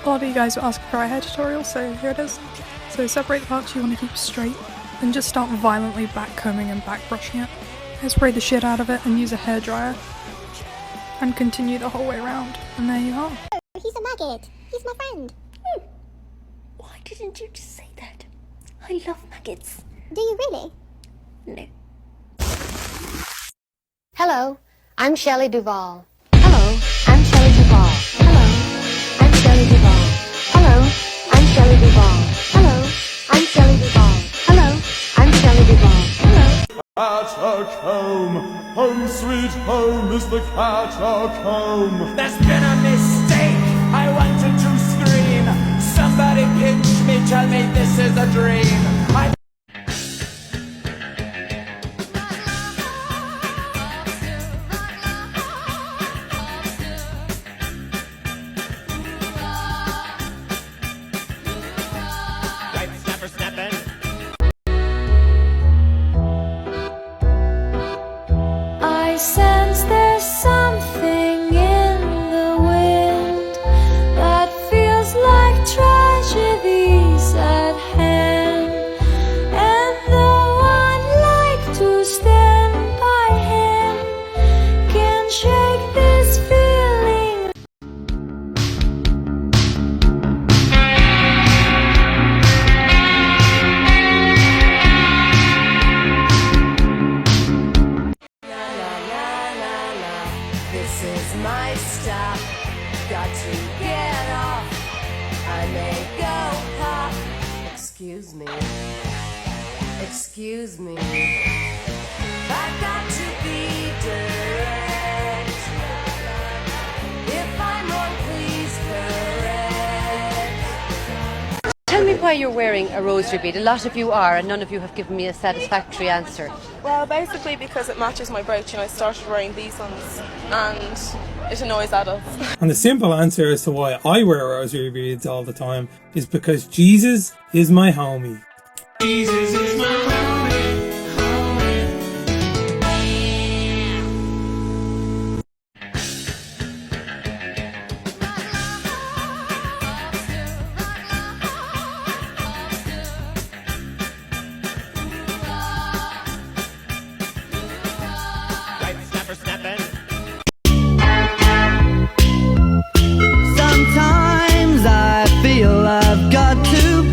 A lot of you guys were asking for a hair tutorial, so here it is. So separate the parts you want to keep straight, and just start violently back combing and back brushing it. Hairspray the shit out of it and use a hairdryer. And continue the whole way around, and there you are. Oh, he's a maggot. He's my friend. Why didn't you just say that? I love maggots. Do you really? No. Hello, I'm Shelley Duvall. Hello, I'm Shelley Duvall. Hello, I'm Shelley Duvall. Hello, I'm Shelley Duvall. Hello, I'm Shelley Duvall. Hello, I'm Shelley Duvall. Hello. Catacomb, home sweet home is the catacomb. There's been a mistake, I wanted to scream. Somebody pinch me, tell me this is a dream. I sense there's something in the wind that feels like tragedies at hand. And though I'd like to stand by him, can't shake this feeling. This is my stop. Got to get off. I may go pop. Excuse me. Excuse me. I got to be direct. If I'm wrong, please correct. Tell me why you're wearing a rosary bead. A lot of you are, and none of you have given me a satisfactory answer. Well, basically because it matches my brooch, and I started wearing these ones, and it annoys adults. And the simple answer as to why I wear rosary beads all the time is because Jesus is my homie. Jesus is my homie. Sometimes I feel I've got to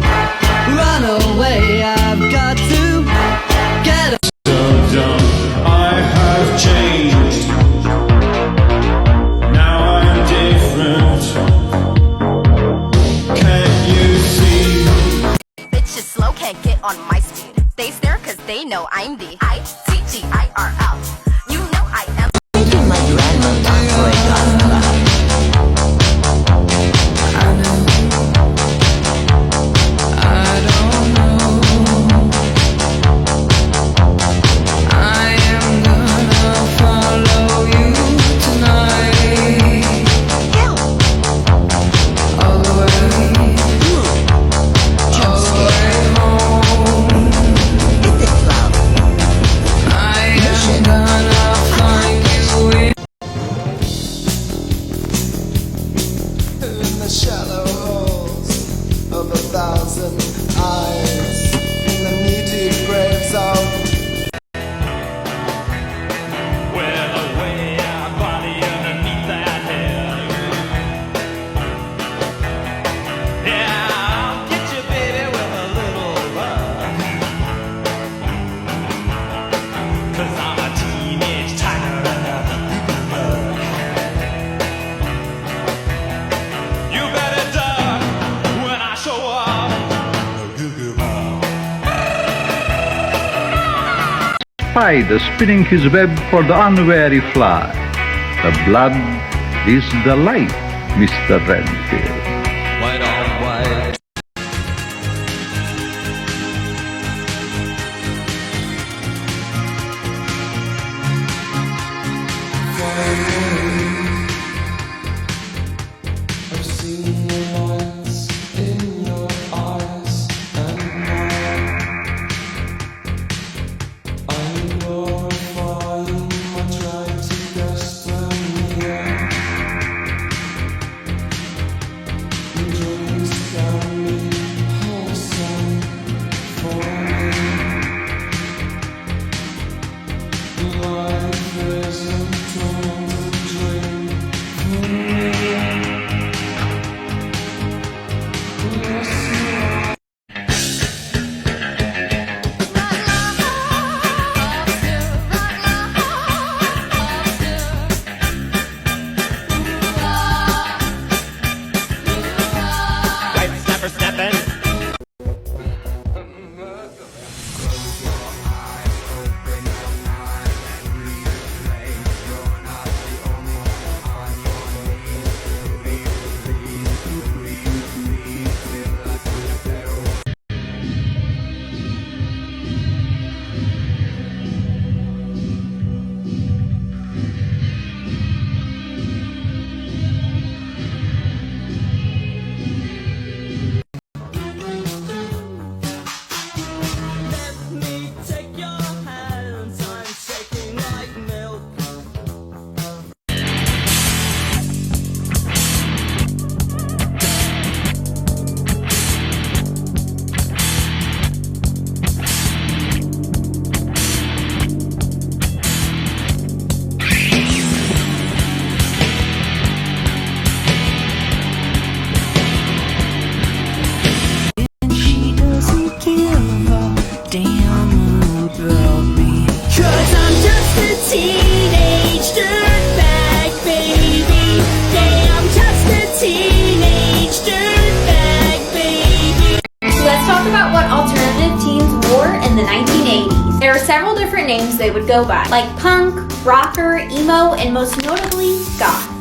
run away. I've got to get away. I have changed. Now I'm different. Can't you see? Bitches slow, can't get on my speed. They stare cause they know I'm the ITGIRL. You know I am. My grandma in the shallow holes of 1,000 eyes, in the knee-deep graves of Well, away our body underneath that hair. Yeah, I'll get you, baby, with a little love. 'Cause I'm a teenage tiger and a bug. You better duck when I show up. Spider spinning his web for the unwary fly. The blood is the light, Mr. Redfield. white on white. I've seen the lights in your eyes, and I'm glorifying my tragic destiny. several different names they would go by, like punk, rocker, emo, and most notably, goth.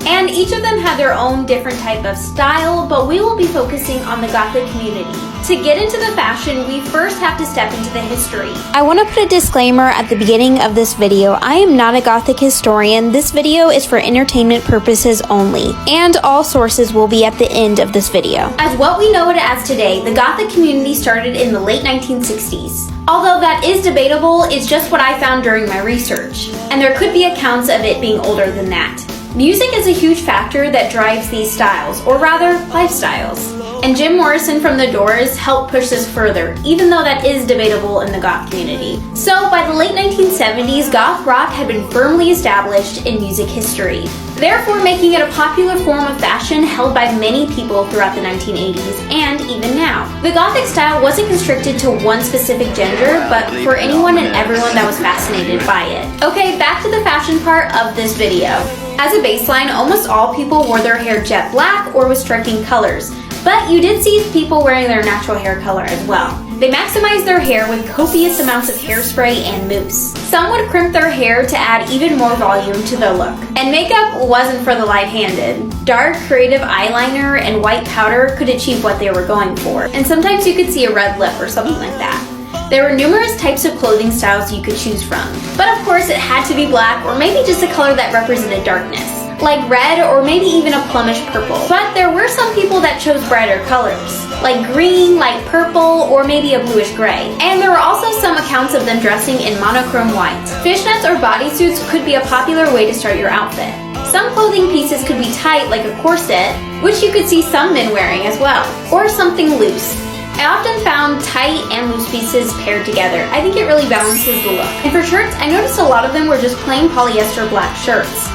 And each of them had their own different type of style, but we will be focusing on the Gothic community. To get into the fashion, we first have to step into the history. I want to put a disclaimer at the beginning of this video. I am not a Gothic historian. This video is for entertainment purposes only, and all sources will be at the end of this video. As what we know it as today, the Gothic community started in the late 1960s. Although that is debatable, it's just what I found during my research, and there could be accounts of it being older than that. Music is a huge factor that drives these styles, or rather, lifestyles. And Jim Morrison from The Doors helped push this further, even though that is debatable in the goth community. So by the late 1970s, goth rock had been firmly established in music history, therefore making it a popular form of fashion held by many people throughout the 1980s and even now. The gothic style wasn't constricted to one specific gender, but for anyone and everyone that was fascinated by it. Okay, back to the fashion part of this video. As a baseline, almost all people wore their hair jet black or with striking colors, but you did see people wearing their natural hair color as well. They maximized their hair with copious amounts of hairspray and mousse. Some would crimp their hair to add even more volume to their look. And makeup wasn't for the light-handed. Dark, creative eyeliner and white powder could achieve what they were going for, and sometimes you could see a red lip or something like that. There were numerous types of clothing styles you could choose from, but of course it had to be black or maybe just a color that represented darkness, like red or maybe even a plummish purple. But there were some people that chose brighter colors, like green, light purple, or maybe a bluish gray. And there were also some accounts of them dressing in monochrome white. Fishnets or bodysuits could be a popular way to start your outfit. Some clothing pieces could be tight, like a corset, which you could see some men wearing as well, or something loose. I often found tight and loose pieces paired together. I think it really balances the look. And for shirts, I noticed a lot of them were just plain polyester black shirts.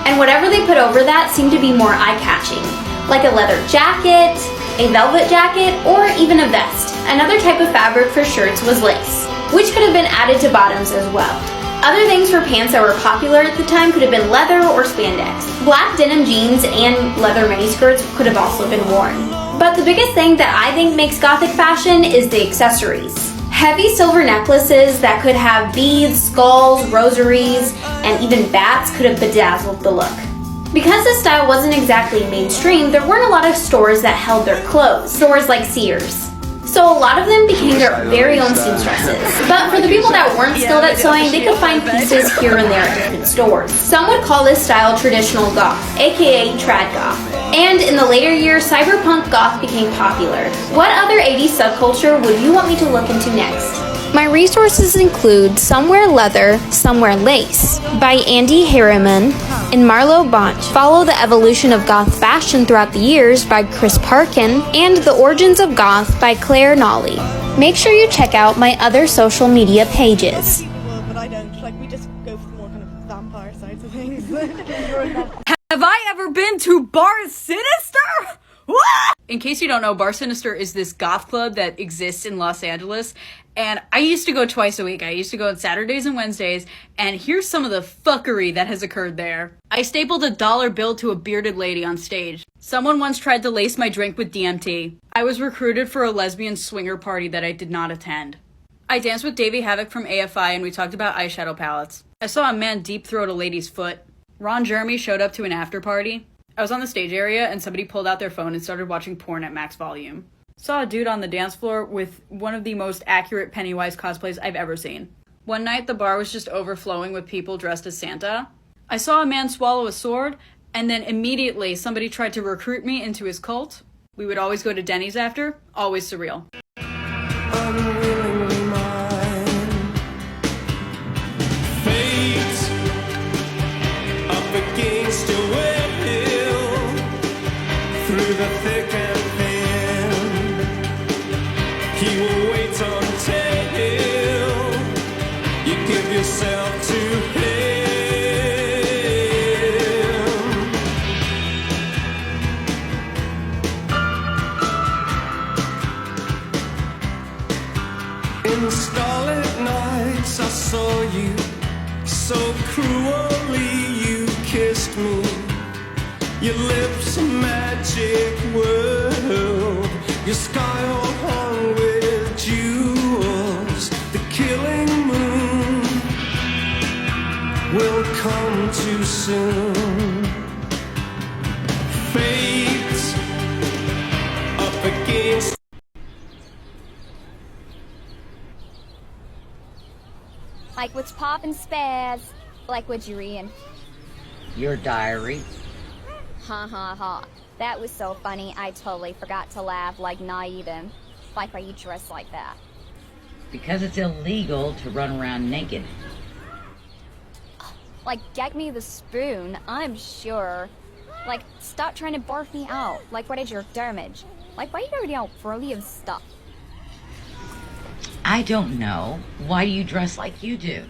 And whatever they put over that seemed to be more eye-catching, like a leather jacket, a velvet jacket, or even a vest. Another type of fabric for shirts was lace, which could have been added to bottoms as well. Other things for pants that were popular at the time could have been leather or spandex. Black denim jeans and leather miniskirts could have also been worn. But the biggest thing that I think makes gothic fashion is the accessories. Heavy silver necklaces that could have beads, skulls, rosaries, and even bats could have bedazzled the look. Because this style wasn't exactly mainstream, there weren't a lot of stores that held their clothes, stores like Sears. So a lot of them became their very own seamstresses. But for the people that weren't skilled at sewing, they could find pieces here and there at different stores. Some would call this style traditional goth, aka trad goth. And in the later years, cyberpunk goth became popular. What other 80s subculture would you want me to look into next? My resources include Somewhere Leather, Somewhere Lace by Andy Harriman and Marlo Bonch. Follow the Evolution of Goth Fashion Throughout the Years by Chris Parkin, and The Origins of Goth by Claire Nolly. Make sure you check out my other social media pages. But I don't. Like, we just go for the more kind of vampire sides of things. Have I ever been to Bar Sinister? What? In case you don't know, Bar Sinister is this goth club that exists in Los Angeles, and I used to go twice a week. I used to go on Saturdays and Wednesdays, and here's some of the fuckery that has occurred there. I stapled a dollar bill to a bearded lady on stage. Someone once tried to lace my drink with DMT. I was recruited for a lesbian swinger party that I did not attend. I danced with Davey Havoc from AFI, and we talked about eyeshadow palettes. I saw a man deep throat a lady's foot. Ron Jeremy showed up to an after party. I was on the stage area and somebody pulled out their phone and started watching porn at max volume. Saw a dude on the dance floor with one of the most accurate Pennywise cosplays I've ever seen. One night the bar was just overflowing with people dressed as Santa. I saw a man swallow a sword, and then immediately somebody tried to recruit me into his cult. We would always go to Denny's after, always surreal. Unwillingly mine. Fate up against your will. Through the thick and thin, he will wait until you give yourself to him. In starlit nights I saw you, so cruelly you kissed me. Your lips a magic world, your sky all hung with jewels. The killing moon come too soon. Fate's up against. Like what's poppin' spaz? Like what you reading? Your diary. Ha ha ha. That was so funny, I totally forgot to laugh like not even. Like, why you dressed like that? Because it's illegal to run around naked. Like, get me the spoon, I'm sure. Like, stop trying to barf me out. Like, what is your damage? Like, why are you already out brilliant stuff? I don't know. Why do you dress like you do?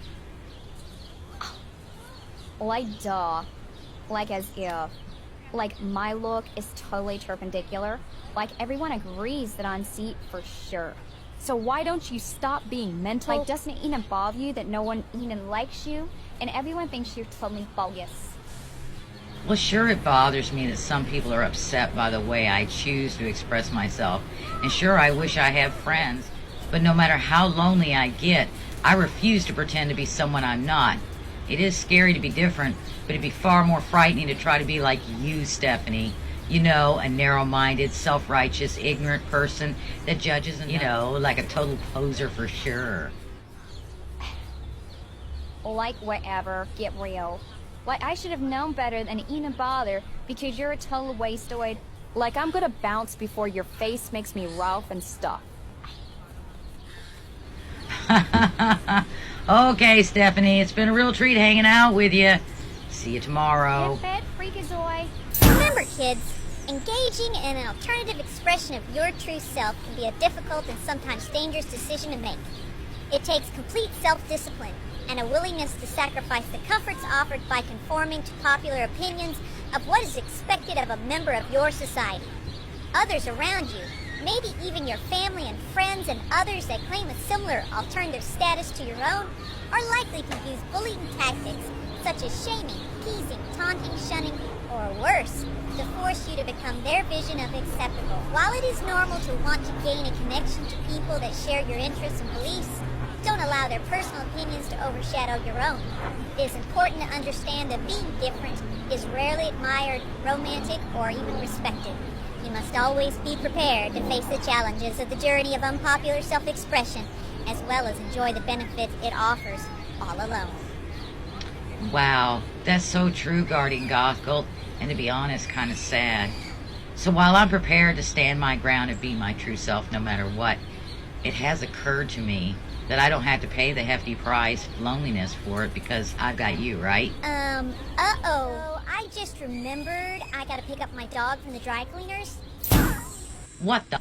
Like, duh. Like, as if. Like, my look is totally perpendicular. Like, everyone agrees that I'm C for sure. So why don't you stop being mental? Like, doesn't it even bother you that no one even likes you? And everyone thinks you're totally bogus. Well, sure, it bothers me that some people are upset by the way I choose to express myself. And sure, I wish I had friends. But no matter how lonely I get, I refuse to pretend to be someone I'm not. It is scary to be different, but it'd be far more frightening to try to be like you, Stephanie. You know, a narrow-minded, self-righteous, ignorant person that judges, and, you know, like a total poser for sure. Like, whatever, get real. Like, I should have known better than to even bother because you're a total wasteoid. Like, I'm gonna bounce before your face makes me rough and stuff. Okay, Stephanie, it's been a real treat hanging out with you. See you tomorrow. Get fed, freakazoid. Remember, kids, engaging in an alternative expression of your true self can be a difficult and sometimes dangerous decision to make. It takes complete self-discipline and a willingness to sacrifice the comforts offered by conforming to popular opinions of what is expected of a member of your society. Others around you, maybe even your family and friends and others that claim a similar alternative status to your own, are likely to use bullying tactics such as shaming, teasing, taunting, shunning, or worse, to force you to become their vision of acceptable. While it is normal to want to gain a connection to people that share your interests and beliefs, don't allow their personal opinions to overshadow your own. It is important to understand that being different is rarely admired, romantic, or even respected. You must always be prepared to face the challenges of the journey of unpopular self-expression, as well as enjoy the benefits it offers all alone. Wow, that's so true, Guardian Gothgold, and to be honest, kind of sad. So while I'm prepared to stand my ground and be my true self no matter what, it has occurred to me that I don't have to pay the hefty price of loneliness for it because I've got you, right? Uh-oh. I just remembered I gotta pick up my dog from the dry cleaners. What the